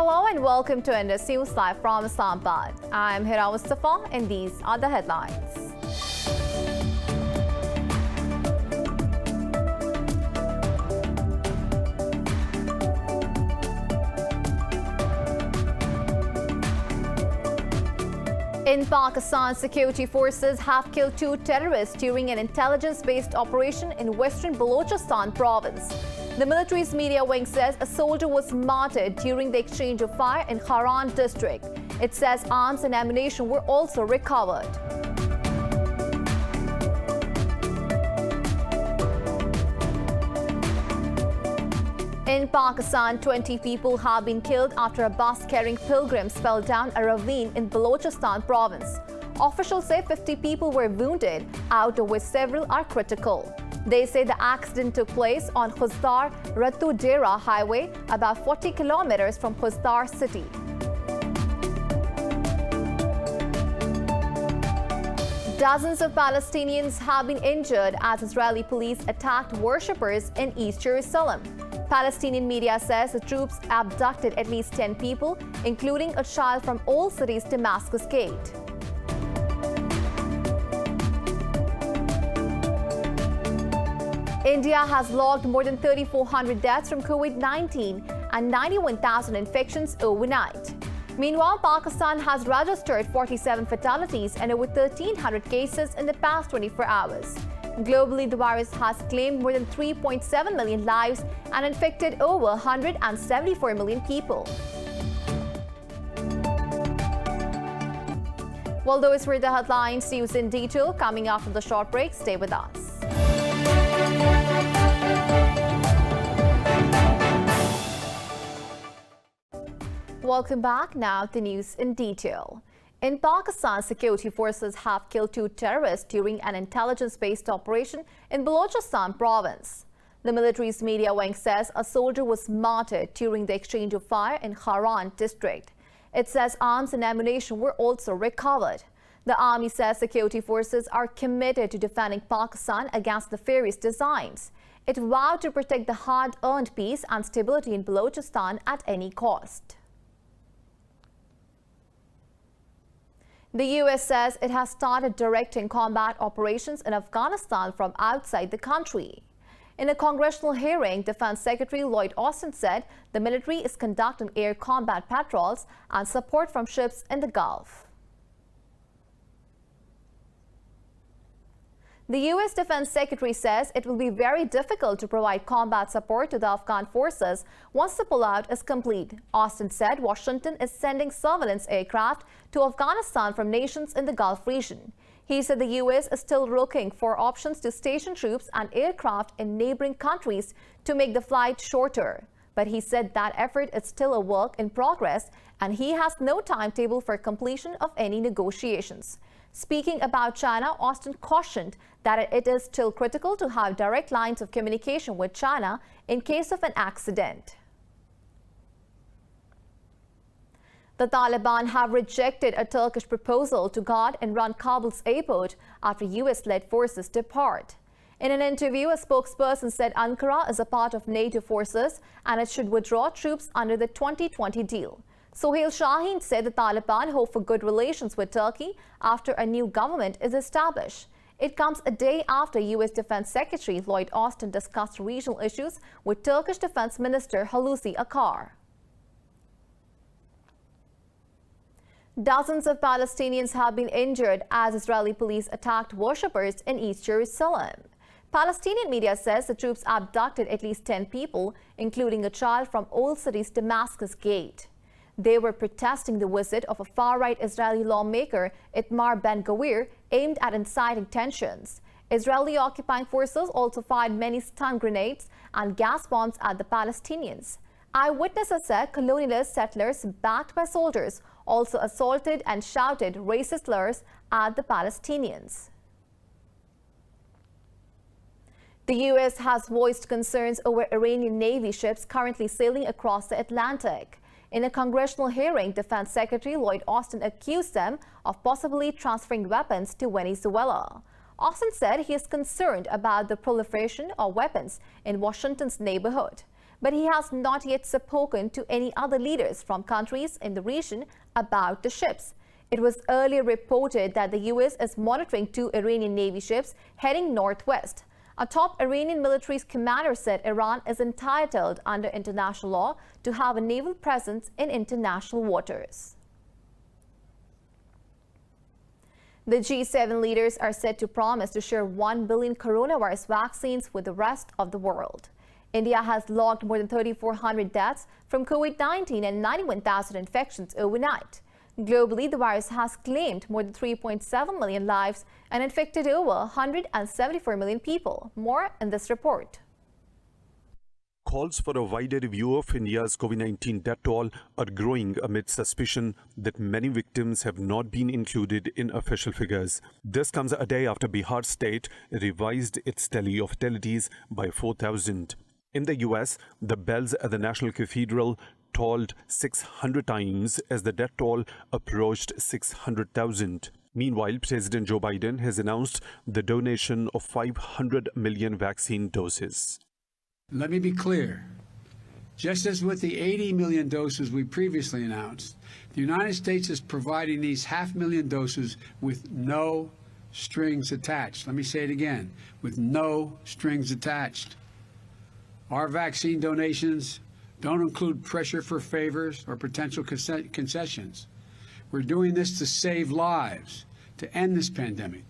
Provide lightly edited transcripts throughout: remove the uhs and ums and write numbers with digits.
Hello and welcome to Indus News Live from Islamabad. I'm Hira Mustafa and these are the headlines. In Pakistan, security forces have killed 2 terrorists during an intelligence-based operation in western Balochistan province. The military's media wing says a soldier was martyred during the exchange of fire in Haran district. It says arms and ammunition were also recovered. In Pakistan, 20 people have been killed after a bus carrying pilgrims fell down a ravine in Balochistan province. Officials say 50 people were wounded, out of which several are critical. They say the accident took place on Khuzdar-Ratu-Dera highway, about 40 kilometers from Khuzdar city. Dozens of Palestinians have been injured as Israeli police attacked worshippers in East Jerusalem. Palestinian media says the troops abducted at least 10 people, including a child from Old City's Damascus Gate. India has logged more than 3,400 deaths from COVID-19 and 91,000 infections overnight. Meanwhile, Pakistan has registered 47 fatalities and over 1,300 cases in the past 24 hours. Globally, the virus has claimed more than 3.7 million lives and infected over 174 million people. Well, those were the headlines. News in detail coming after the short break. Stay with us. Welcome back. Now the news in detail. In Pakistan, security forces have killed 2 terrorists during an intelligence-based operation in Balochistan province. The military's media wing says a soldier was martyred during the exchange of fire in Haran district. It says arms and ammunition were also recovered. The army says security forces are committed to defending Pakistan against nefarious designs. It vowed to protect the hard-earned peace and stability in Balochistan at any cost. The U.S. says it has started directing combat operations in Afghanistan from outside the country. In a congressional hearing, Defense Secretary Lloyd Austin said the military is conducting air combat patrols and support from ships in the Gulf. The U.S. Defense Secretary says it will be very difficult to provide combat support to the Afghan forces once the pullout is complete. Austin said Washington is sending surveillance aircraft to Afghanistan from nations in the Gulf region. He said the U.S. is still looking for options to station troops and aircraft in neighboring countries to make the flight shorter. But he said that effort is still a work in progress and he has no timetable for completion of any negotiations. Speaking about China, Austin cautioned that it is still critical to have direct lines of communication with China in case of an accident. The Taliban have rejected a Turkish proposal to guard and run Kabul's airport after US-led forces depart. In an interview, a spokesperson said Ankara is a part of NATO forces and it should withdraw troops under the 2020 deal. Sohail Shaheen said the Taliban hope for good relations with Turkey after a new government is established. It comes a day after U.S. Defense Secretary Lloyd Austin discussed regional issues with Turkish Defense Minister Hulusi Akar. Dozens of Palestinians have been injured as Israeli police attacked worshippers in East Jerusalem. Palestinian media says the troops abducted at least 10 people, including a child from Old City's Damascus Gate. They were protesting the visit of a far-right Israeli lawmaker, Itamar Ben-Gvir, aimed at inciting tensions. Israeli occupying forces also fired many stun grenades and gas bombs at the Palestinians. Eyewitnesses said colonialist settlers, backed by soldiers, also assaulted and shouted racist slurs at the Palestinians. The U.S. has voiced concerns over Iranian Navy ships currently sailing across the Atlantic. In a congressional hearing, Defense Secretary Lloyd Austin accused them of possibly transferring weapons to Venezuela. Austin said he is concerned about the proliferation of weapons in Washington's neighborhood. but he has not yet spoken to any other leaders from countries in the region about the ships. It was earlier reported that the U.S. is monitoring 2 Iranian Navy ships heading northwest. A top Iranian military commander said Iran is entitled under international law to have a naval presence in international waters. The G7 leaders are set to promise to share 1 billion coronavirus vaccines with the rest of the world. India has logged more than 3,400 deaths from COVID-19 and 91,000 infections overnight. Globally, the virus has claimed more than 3.7 million lives and infected over 174 million people. More in this report. Calls for a wider review of India's COVID-19 death toll are growing amid suspicion that many victims have not been included in official figures. This comes a day after Bihar state revised its tally of fatalities by 4,000. In the US, the bells at the National Cathedral tolled 600 times as the death toll approached 600,000. Meanwhile, President Joe Biden has announced the donation of 500 million vaccine doses. Let me be clear. Just as with the 80 million doses we previously announced, the United States is providing these 500,000 doses with no strings attached. Let me say it again, with no strings attached. Our vaccine donations don't include pressure for favors or potential concessions. We're doing this to save lives, to end this pandemic.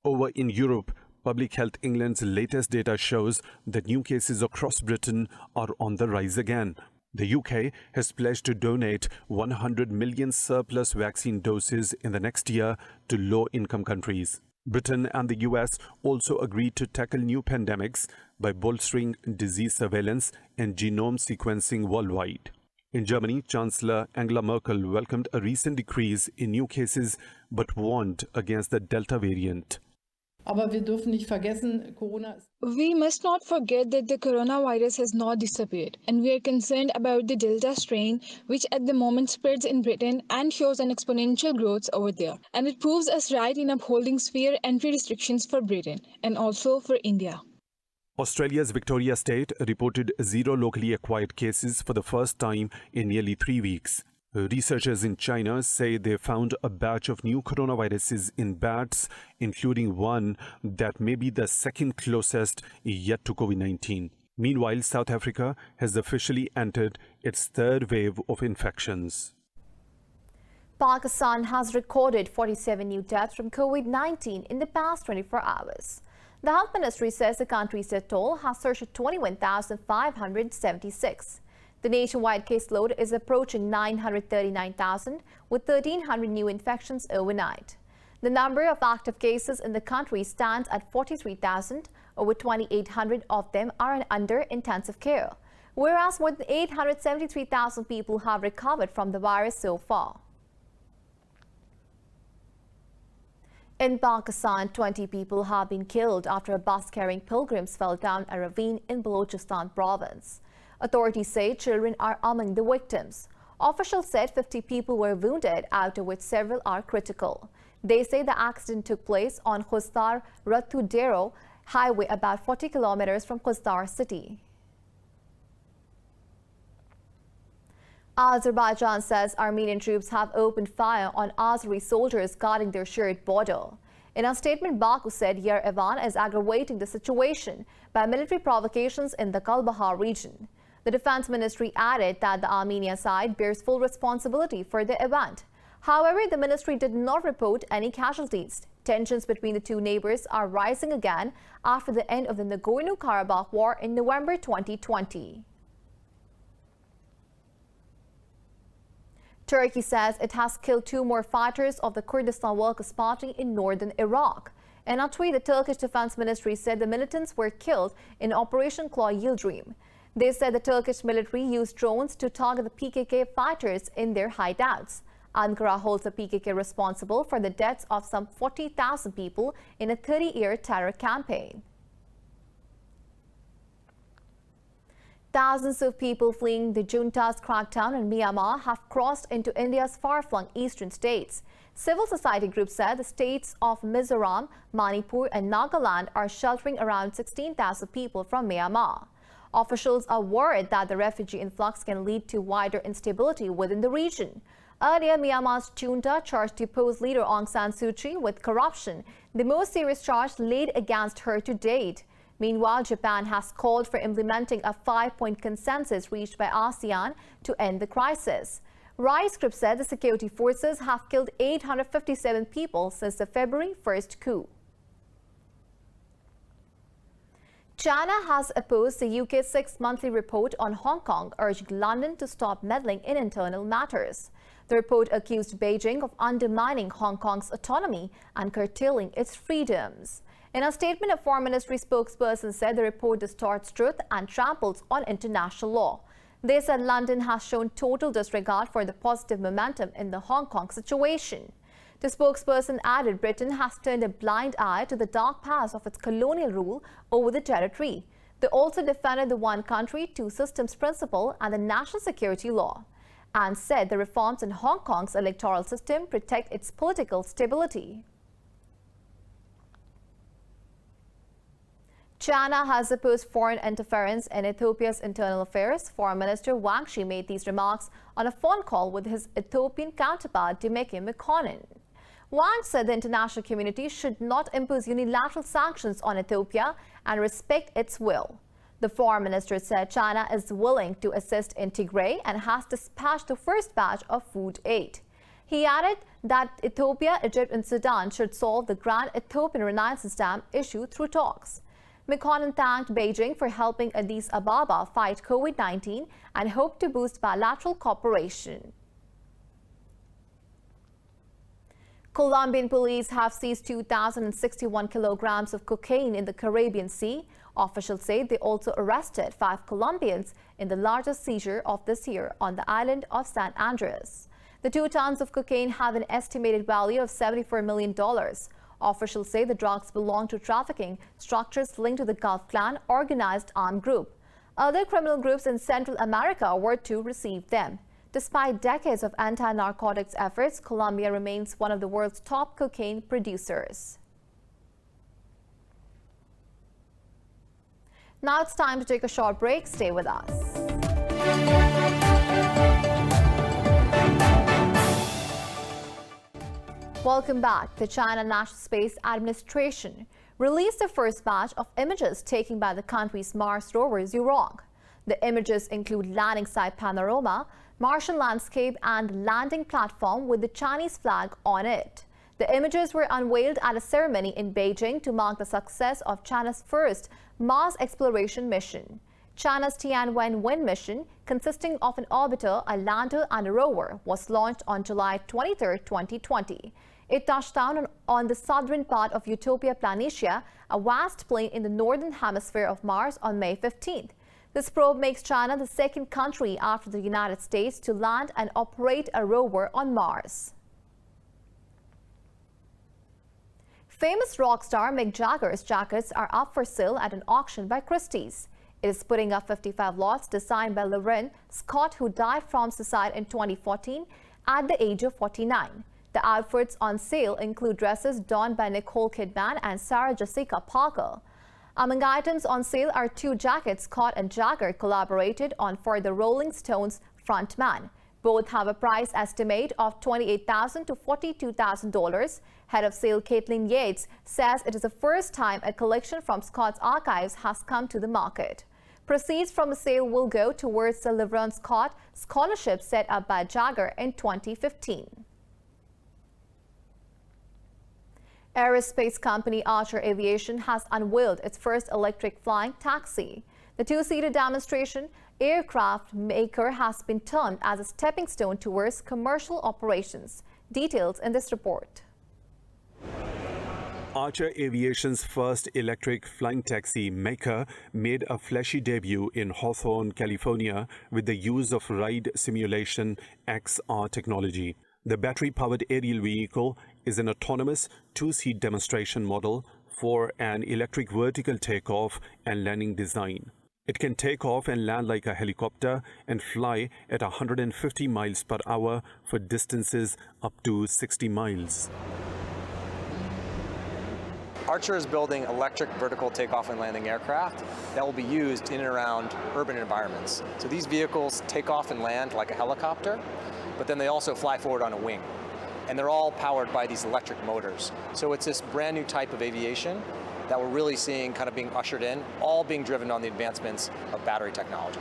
Over in Europe, Public Health England's latest data shows that new cases across Britain are on the rise again. The UK has pledged to donate 100 million surplus vaccine doses in the next year to low-income countries. Britain and the US also agreed to tackle new pandemics by bolstering disease surveillance and genome sequencing worldwide. In Germany, Chancellor Angela Merkel welcomed a recent decrease in new cases but warned against the Delta variant. We must not forget that the coronavirus has not disappeared, and we are concerned about the Delta strain, which at the moment spreads in Britain and shows an exponential growth over there. And it proves us right in upholding severe entry restrictions for Britain and also for India. Australia's Victoria State reported 0 locally acquired cases for the first time in nearly 3 weeks. Researchers in China say they found a batch of new coronaviruses in bats, including one that may be the second closest yet to COVID-19. Meanwhile, South Africa has officially entered its 3rd wave of infections. Pakistan has recorded 47 new deaths from COVID-19 in the past 24 hours. The Health Ministry says the country's death toll has surged to 21,576. The nationwide caseload is approaching 939,000, with 1,300 new infections overnight. The number of active cases in the country stands at 43,000. Over 2,800 of them are under intensive care, whereas more than 873,000 people have recovered from the virus so far. In Pakistan, 20 people have been killed after a bus carrying pilgrims fell down a ravine in Balochistan province. Authorities say children are among the victims. Officials said 50 people were wounded, out of which several are critical. They say the accident took place on Khustar-Ratudero highway about 40 kilometers from Khustar city. Azerbaijan says Armenian troops have opened fire on Azeri soldiers guarding their shared border. In a statement, Baku said Yerevan is aggravating the situation by military provocations in the Kalbahar region. The Defense Ministry added that the Armenian side bears full responsibility for the event. However, the ministry did not report any casualties. Tensions between the two neighbors are rising again after the end of the Nagorno-Karabakh war in November 2020. Turkey says it has killed 2 more fighters of the Kurdistan Workers' Party in northern Iraq. In a tweet, the Turkish Defense Ministry said the militants were killed in Operation Claw Yildirim. They said the Turkish military used drones to target the PKK fighters in their hideouts. Ankara holds the PKK responsible for the deaths of some 40,000 people in a 30-year terror campaign. Thousands of people fleeing the junta's crackdown in Myanmar have crossed into India's far-flung eastern states. Civil society groups said the states of Mizoram, Manipur and Nagaland are sheltering around 16,000 people from Myanmar. Officials are worried that the refugee influx can lead to wider instability within the region. Earlier, Myanmar's junta charged deposed leader Aung San Suu Kyi with corruption, the most serious charge laid against her to date. Meanwhile, Japan has called for implementing a 5-point consensus reached by ASEAN to end the crisis. Rice Group said the security forces have killed 857 people since the February 1st coup. China has opposed the UK's 6th monthly report on Hong Kong, urging London to stop meddling in internal matters. The report accused Beijing of undermining Hong Kong's autonomy and curtailing its freedoms. In a statement, a Foreign Ministry spokesperson said the report distorts truth and tramples on international law. They said London has shown total disregard for the positive momentum in the Hong Kong situation. The spokesperson added Britain has turned a blind eye to the dark past of its colonial rule over the territory. They also defended the one country, two systems principle and the national security law, and said the reforms in Hong Kong's electoral system protect its political stability. China has opposed foreign interference in Ethiopia's internal affairs. Foreign Minister Wang Yi made these remarks on a phone call with his Ethiopian counterpart, MICK. Wang said the international community should not impose unilateral sanctions on Ethiopia and respect its will. The Foreign Minister said China is willing to assist in Tigray and has dispatched the first batch of food aid. He added that Ethiopia, Egypt and Sudan should solve the Grand Ethiopian Renaissance Dam issue through talks. McConnell thanked Beijing for helping Addis Ababa fight COVID-19 and hoped to boost bilateral cooperation. Colombian police have seized 2,061 kilograms of cocaine in the Caribbean Sea. Officials say they also arrested 5 Colombians in the largest seizure of this year on the island of San Andreas. The 2 tons of cocaine have an estimated value of $74 million. Officials say the drugs belong to trafficking structures linked to the Gulf Clan organized armed group. Other criminal groups in Central America were to receive them. Despite decades of anti-narcotics efforts, Colombia remains one of the world's top cocaine producers. Now it's time to take a short break. Stay with us. Welcome back. The China National Space Administration released the first batch of images taken by the country's Mars rover Zhurong. The images include landing site panorama, Martian landscape and landing platform with the Chinese flag on it. The images were unveiled at a ceremony in Beijing to mark the success of China's first Mars exploration mission. China's Tianwen-1 mission, consisting of an orbiter, a lander and a rover, was launched on July 23, 2020. It touched down on the southern part of Utopia Planitia, a vast plain in the northern hemisphere of Mars, on May 15th. This probe makes China the second country after the United States to land and operate a rover on Mars. Famous rock star Mick Jagger's jackets are up for sale at an auction by Christie's. It is putting up 55 lots designed by Lauren Scott, who died from suicide in 2014 at the age of 49. The outfits on sale include dresses donned by Nicole Kidman and Sarah Jessica Parker. Among items on sale are 2 jackets Scott and Jagger collaborated on for the Rolling Stones frontman. Both have a price estimate of $28,000 to $42,000. Head of sale Caitlin Yates says it is the first time a collection from Scott's archives has come to the market. Proceeds from the sale will go towards the Laverne Scott Scholarship set up by Jagger in 2015. Aerospace company Archer Aviation has unveiled its first electric flying taxi. The 2-seater demonstration aircraft maker has been termed as a stepping stone towards commercial operations. Details in this report. Archer Aviation's first electric flying taxi, MICK, made a flashy debut in Hawthorne, California, with the use of ride simulation XR technology. The battery-powered aerial vehicle is an autonomous 2-seat demonstration model for an electric vertical takeoff and landing design. It can take off and land like a helicopter and fly at 150 miles per hour for distances up to 60 miles. Archer is building electric vertical takeoff and landing aircraft that will be used in and around urban environments. So these vehicles take off and land like a helicopter, but then they also fly forward on a wing. And they're all powered by these electric motors. So it's this brand new type of aviation that we're really seeing kind of being ushered in, all being driven on the advancements of battery technology.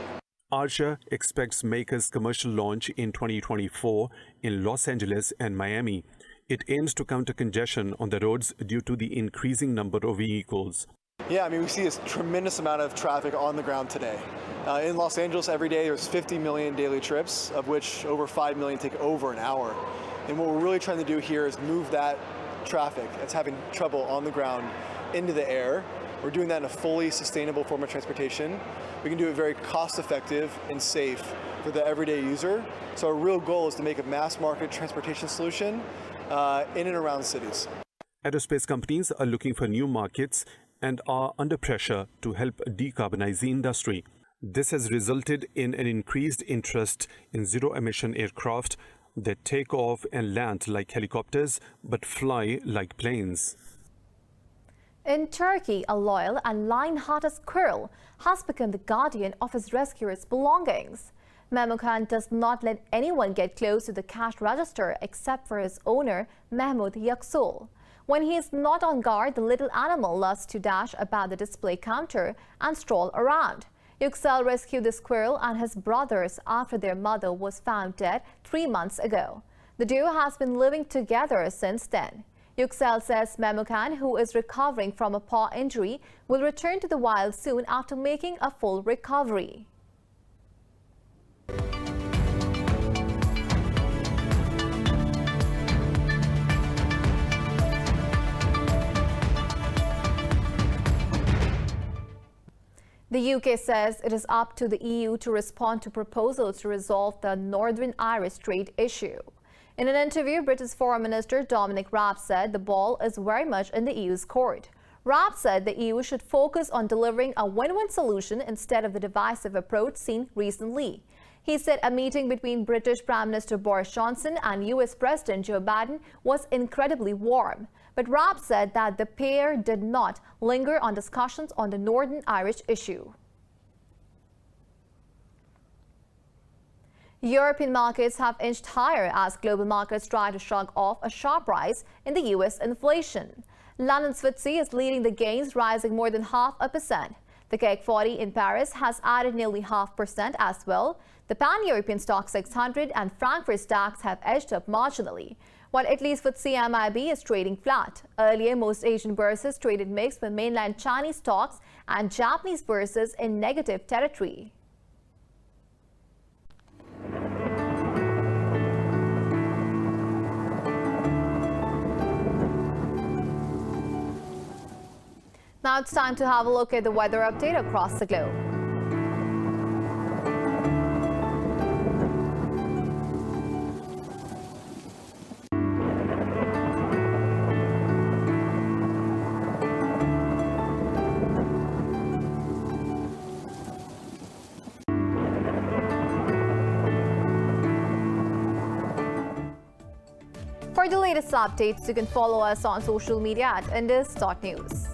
Archer expects Maker's commercial launch in 2024 in Los Angeles and Miami. It aims to counter congestion on the roads due to the increasing number of vehicles. Yeah, I mean, we see a tremendous amount of traffic on the ground today. In Los Angeles, every day there's 50 million daily trips, of which over 5 million take over an hour. And what we're really trying to do here is move that traffic that's having trouble on the ground into the air. We're doing that in a fully sustainable form of transportation. We can do it very cost-effective and safe for the everyday user. So our real goal is to make a mass market transportation solution in and around cities. Aerospace companies are looking for new markets and are under pressure to help decarbonize the industry. This has resulted in an increased interest in zero-emission aircraft that take off and land like helicopters but fly like planes. In Turkey, a loyal and lion-hearted squirrel has become the guardian of his rescuer's belongings. Mehmet Khan does not let anyone get close to the cash register except for his owner, Mahmoud Yaksul. When he is not on guard, the little animal loves to dash about the display counter and stroll around. Yüksel rescued the squirrel and his brothers after their mother was found dead 3 months ago. The duo has been living together since then. Yüksel says Mehmet Khan, who is recovering from a paw injury, will return to the wild soon after making a full recovery. The UK says it is up to the EU to respond to proposals to resolve the Northern Irish trade issue. In an interview, British Foreign Minister Dominic Raab said the ball is very much in the EU's court. Raab said the EU should focus on delivering a win-win solution instead of the divisive approach seen recently. He said a meeting between British Prime Minister Boris Johnson and US President Joe Biden was incredibly warm. But Raab said that the pair did not linger on discussions on the Northern Irish issue. European markets have inched higher as global markets try to shrug off a sharp rise in the US inflation. London's FTSE is leading the gains, rising more than 0.5%. The CAC 40 in Paris has added nearly 0.5% as well. The Pan-European Stock 600 and Frankfurt DAX have edged up marginally, while Italy's FTSE MIB is trading flat. Earlier, most Asian bourses traded mixed, with mainland Chinese stocks and Japanese bourses in negative territory. Now it's time to have a look at the weather update across the globe. For the latest updates, you can follow us on social media at Indus.News.